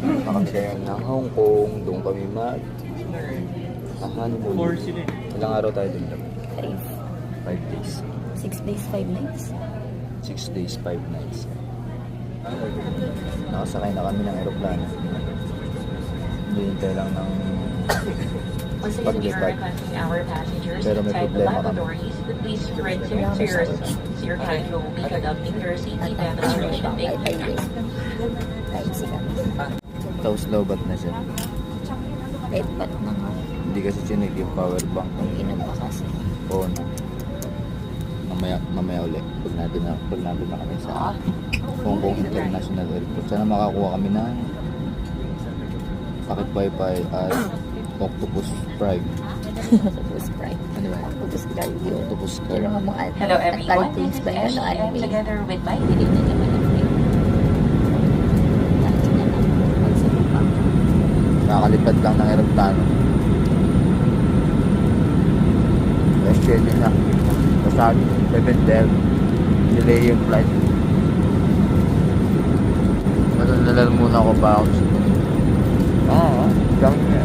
Nakakasaya ng Hong Kong, doon kami honeymoon. Ilang araw tayo doon? 5 days. 6 days, 5 nights. 6 days, 5 nights. Nakasakay na kami ng aeroplano. Hinihintay lang ng paglipad. Pero may problema kami. Tapos lowbat na siya. Lipat na nga. Hindi kasi chinig yung power bank. Inom pa kasi. Oo na. Mamaya ulit. Pag nandun na kami sa Hong Kong International Airport. Sana makakuha kami ng packet wifi at Octopus Prime. Octopus Prime. Ano ba? Octopus Cardio. Octopus Yung Prime. mga Hello everyone, things this is ba yan? Ashley and Anime. together with my Nakakalipad lang ng aeroplano. Schedule na. Basta 7:12. Delay yung flight. Madaldalal muna ako ba ako sa Oo, dami na.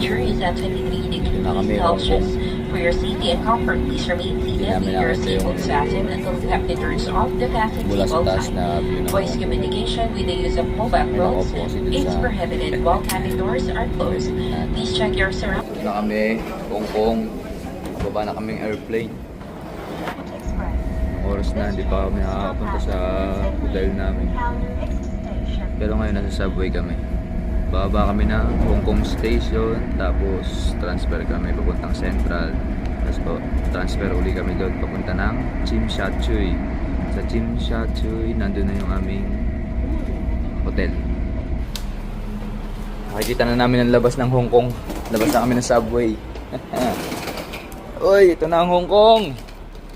Temperature is at 23 degrees Na kami, Celsius. For your safety and comfort, please remain seated Namin with your nakita seatbelt yung fastened until the captain turns off the fasten mula sa seatbelt taas sign. na view ng Voice communication with the use of mobile May phones nakaupo kasi dun is sa- prohibited while cabin doors are closed. Please check your surroundings. Ito na kami, Hong Kong. Baba na kaming airplane. Ang oras na, hindi pa kami nakakapunta sa hotel namin. Pero ngayon nasa subway kami. Bababa kami na Hong Kong Station, tapos transfer kami papuntang Central. Tapos po, transfer uli kami doon papunta ng Tsim Sha Tsui. Sa Tsim Sha Tsui, nandun na yung aming hotel. Nakikita na namin ang labas ng Hong Kong. Labas na kami ng subway. Uy, ito na ang Hong Kong!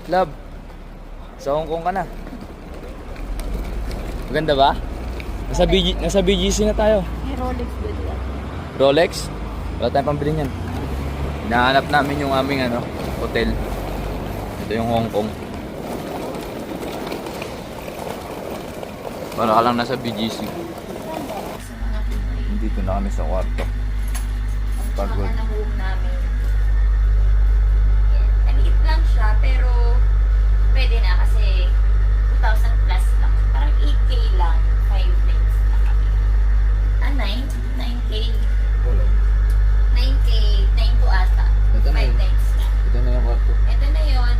Love, sa Hong Kong ka na. Maganda ba? Nasa BGC na tayo. May Rolex ba dyan? Rolex? Wala tayong pambili niyan. Hinahanap namin yung aming hotel. Ito yung Hong Kong. Para ka lang nasa BGC. Dito na kami sa kwarto. Pagod. Ang home namin. Maliit lang siya, pero pwede na kasi 2,000 plus lang. Parang 8K lang. 5 nights na kami. 9K. 9K. 9 to ata. Ito 5 na yun. nights na. Ito na yung kwarto. Ito na yun.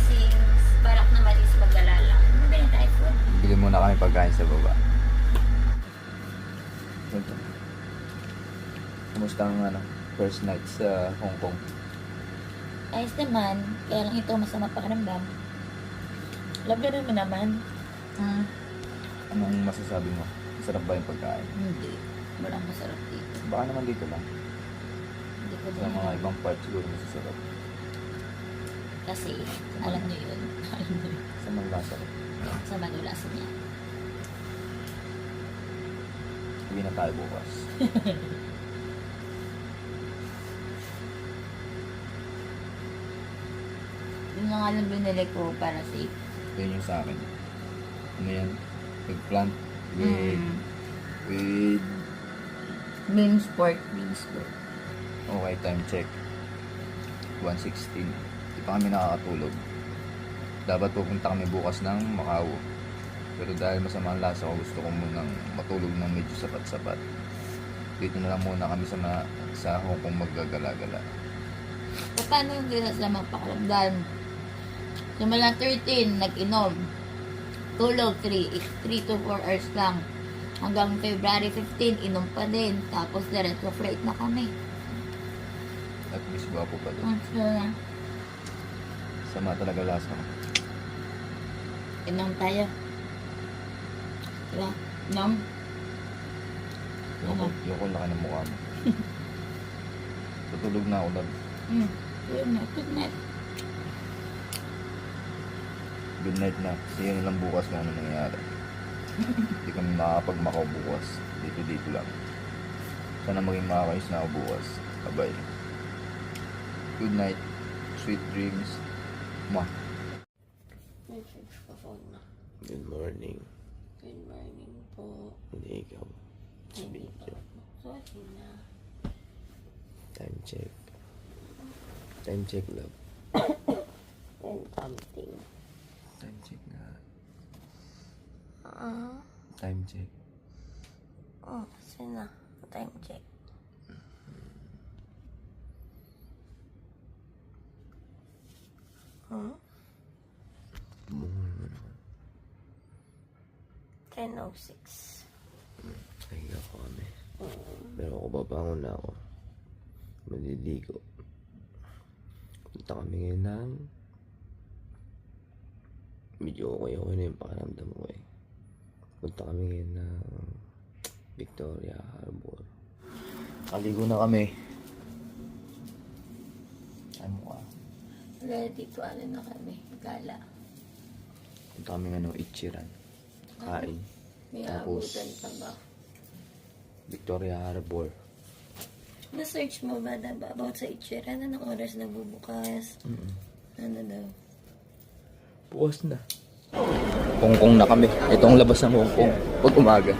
Since balak naman is mag-alala. Bibili tayo food. Bili muna kami pagkain sa baba. Ito. Kumusta ang first night sa Hong Kong? Ayos naman. Kaya lang ito masama pakiramdam. Love mo naman. Anong masasabi mo? Masarap ba yung pagkain? Hindi. Walang masarap dito. Baka naman dito lang. Hindi ko Sa din mga alam. ibang parts siguro masasarap. Kasi, alam niyo yun. Sa mga lasa ko. Sa manulasa niya. Uwi na tayo bukas. Yung mga lang binili ko para safe. Yun yung sa akin. Ano yan? Eggplant with Beans pork. beans pork. Okay, time check. 1:16. Di pa kami nakakatulog. Dapat pupunta kami bukas ng Macau. Pero dahil masama ang lasa ko, gusto ko munang matulog ng medyo sapat-sapat. Dito na lang muna kami sa Hong Kong maggagala-gala. Paano yung gila sa mga pakiramdam? Simula 13, nag-inom. Tulog 3 to 4 hours lang. Hanggang February 15, inom pa din. Tapos direct flight na kami. At least gwapo pa doon. Sama talaga lasa ko. Inom tayo. Diba? Inom? Yoko laki ng mukha mo. Tutulog na ako lang. Yun na. Good night. Good night na. See you na lang bukas kung ano nangyayari. Hindi kami makakapag-Macau bukas. Dito lang. Sana maging makakayos na ako bukas. Bye-bye. Good night. Sweet dreams. Mwah. May charge pa phone na. Good morning. Good morning po. Hindi ikaw. Sa Hindi video. po. Sorry na. Time check. Time check, love. And something. Time check na. Ah. Time check. Oh, sina. Time check. Hmm? Bumungon mo naman. 10:06. Pahinga ko kami. Pero ako babangon na ako. Maliligo. Punta kami ngayon ng... Medyo okay na yung pakiramdam ko eh. Punta kami ngayon ng Victoria Harbor. Kaligo na kami. Ano ka? Ready to ano na kami. Gala. Punta kami ng Ichiran. Kain. May Tapos- abutan pa ba? Victoria Harbor. Na-search mo ba na ba about sa Ichiran? Anong oras na bubukas? Ano daw? Bukas na. Hongkong na kami. Ito ang labas ng Hongkong. Pag umaga.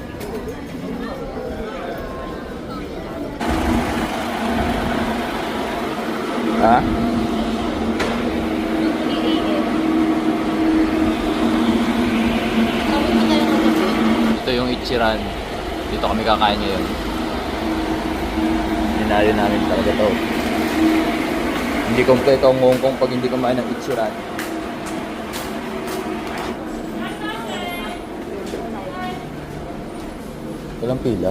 Ha? 3 a.m. Ito yung Ichiran. Dito kami kakain ngayon. Dinali namin talaga to. Hindi kompleto ang Hongkong pag hindi kumain ng Ichiran. Walang pila.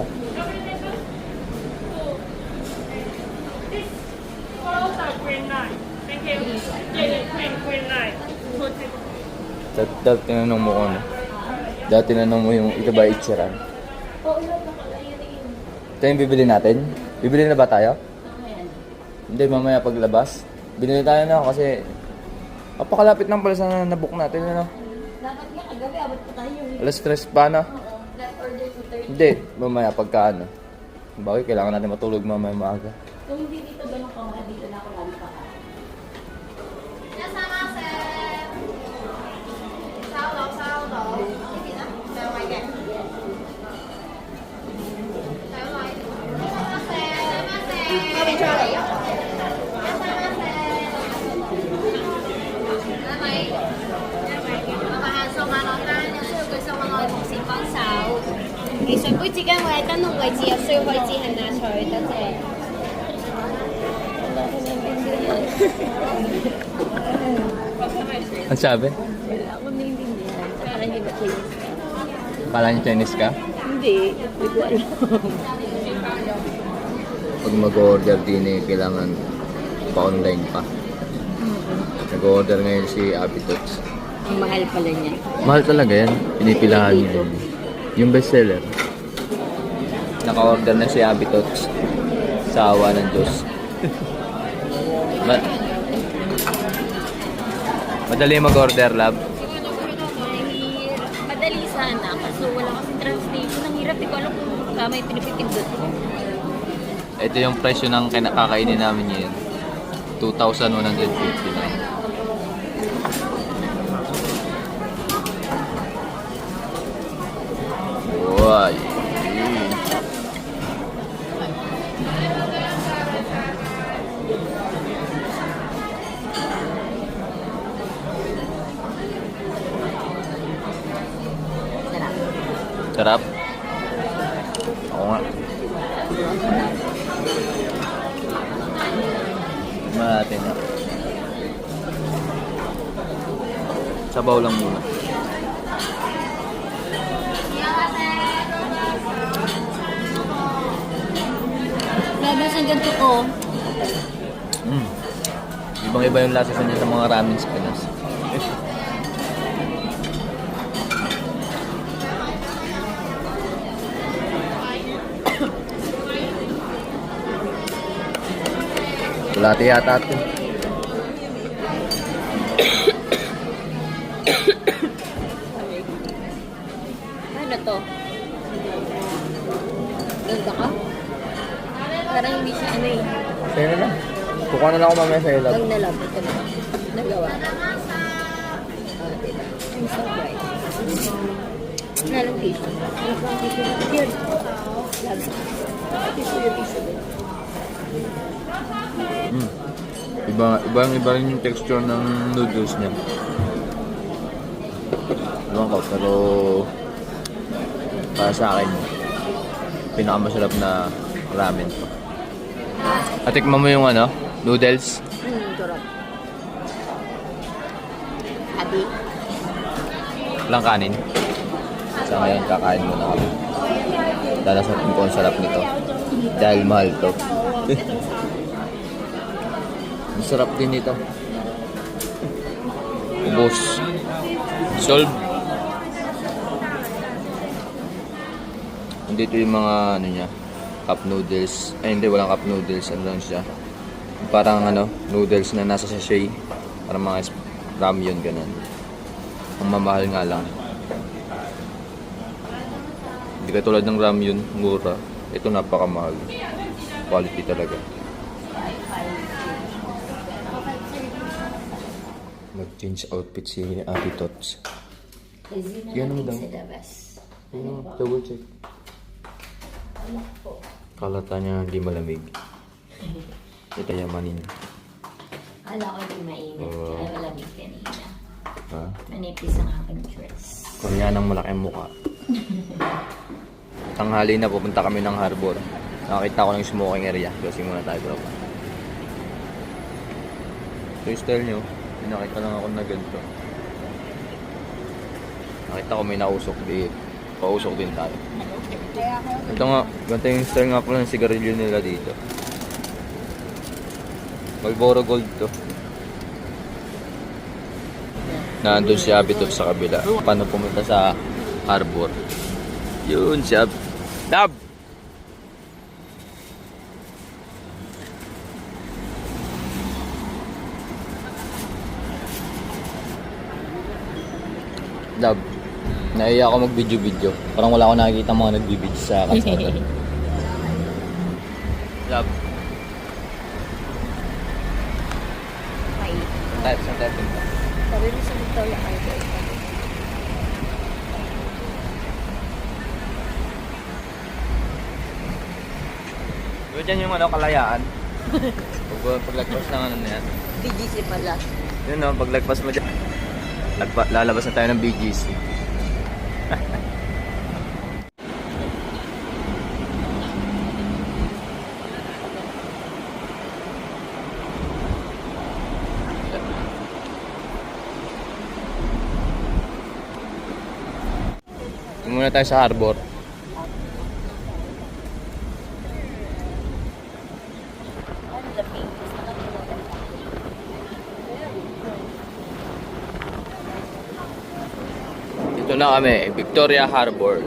Dati tinanong mo ko na. Dati tinanong mo yung ito ba Ichiran? Ito yung bibili natin? Bibili na ba tayo? Hindi, mamaya paglabas. Binili tayo na kasi napakalapit lang pala sa nabook natin. Ano? Dapat nga kagabi, abot pa tayo. Alas 3 pa na. That order to 30. Hindi, mamaya pagka ano. Bakit kailangan natin matulog mamaya maaga? Kung hindi dito ganun ka mga dito na ako lagi pa. Ang sabi? Wala akong naiintindihan. Parang hindi ba Chinese ka? Kala niyo Chinese ka? Hindi. Hindi ko alam. Pag mag-order din eh, kailangan pa-online pa. Nag-order ngayon si Abby Tots. Ang mahal pala niya. Mahal talaga yan. Pinipilahan niya yun. Yung bestseller. Naka-order na si Abby Tots. Sa awa ng Diyos. Madali mag-order, love. Madali sana. Kaso wala kasing translation. Ang hirap. Di ko alam kung kamay pinipipindot ko. Ito yung presyo ng kakainin namin ngayon. 2,159. Wow. Sarap. Oo nga. Natin na. Sabaw lang muna. Labas ang ganito ko. Ibang-iba yung lasa sa niya sa mga ramen sa Pinas. Lati yata ito. Ano to? Ganda ka? Parang hindi siya ano eh. Sa'yo na lang. Kukuha na lang ako mamaya sa ilog. Pag nalabot ko na. Nagawa. Ah, diba? I'm so bright. Nalang piso. Yun. Piso yung piso. Iba rin yung texture ng noodles niya. Ewan ko, pero para sa akin, pinakamasarap na ramen to. At tikman mo yung ano, noodles. Sarap. Habi. Walang kanin. Sa ngayon, kakain muna kami. Lalasatin ko ang sarap nito. Dahil mahal to. Ang sarap din ito. Ubos. Solve. Dito yung mga ano niya, cup noodles. Ay hindi, walang cup noodles. Ano lang siya. Parang ano, noodles na nasa sachet. Parang mga ramyun ganun. Ang mamahal nga lang. Hindi katulad ng ramyun, mura. Ito napakamahal. Quality talaga. Mag-change outfit si Ate Tots. Yan ang daw. Double check. Kalata niya hindi malamig. Ito yamanin. Kala ko din mainit. Kaya malamig kanina. Ha? Manipis ang aking dress. Koreanang malaking mukha. Tanghali na, pupunta kami ng harbor. Nakakita ko ng smoking area. Kasi muna tayo bro. So yung style nyo, pinakita lang ako na ganito. Nakita ko may nausok din. Pausok din tayo. Ito nga, ganito yung style nga po ng sigarilyo nila dito. Marlboro Gold to. Nandun si Abitot sa kabila. Paano pumunta sa harbor? Yun si Dab! Dab, naiya ako mag-video-video. Parang wala ako nakikita mga nag-video sa kalsada. Dab. Saan tayo punta? Sabi mo sa Victoria Arbor. Diba dyan yung ano, kalayaan? Paglagpas ng ano na yan. BGC pala. Yun no, paglagpas mo dyan. Lalabas na tayo ng BGC. Muna tayo sa harbor. Dito na kami, Victoria Harbor.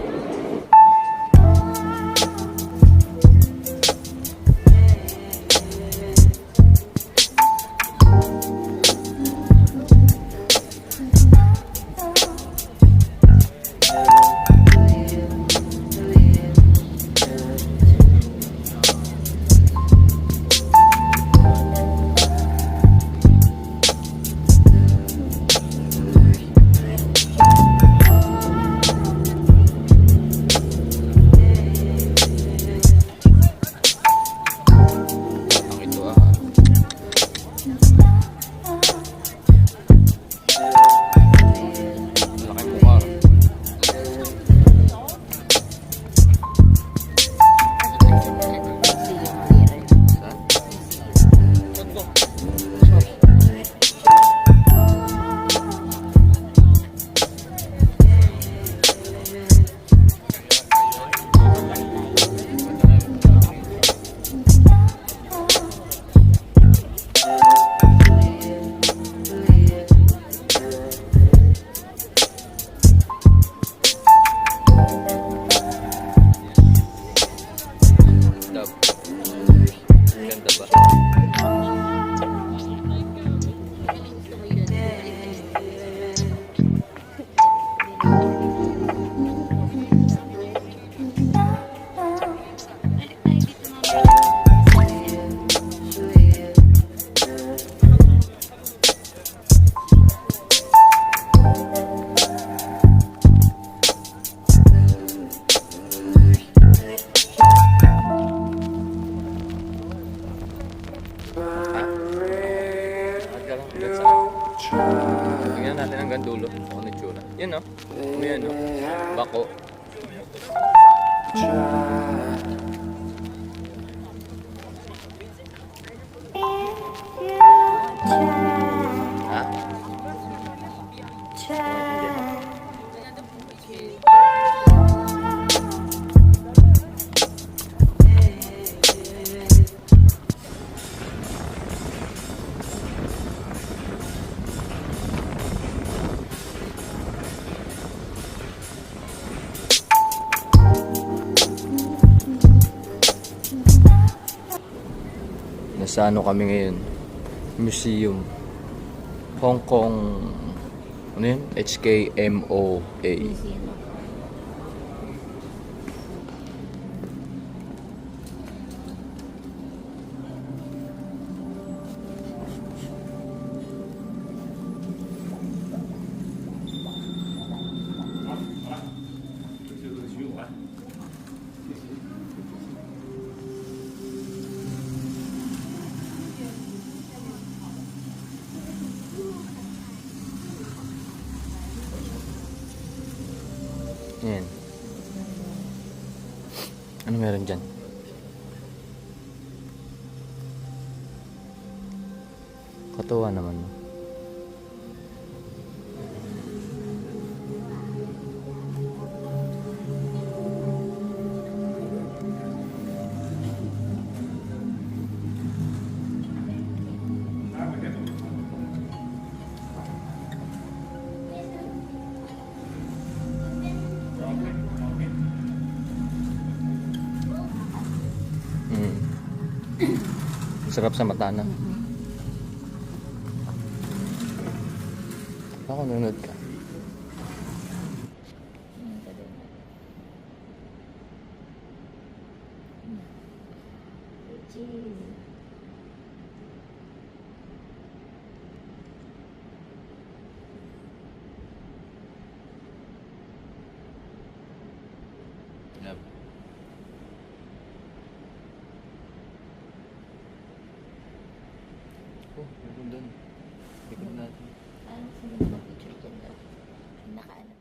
Ano itsura? Yan no? May ano? Bako. Ha? Nasa ano kami ngayon? Museum. Hong Kong. Ano yun? HKMOA. Sino? Yan. Ano meron dyan? Katuwa naman. Sarap sa mata na. Ako nanonood ka. Yep. Oh, meron doon. Ikot natin. Ano sino ba picture dyan daw? Nakaano.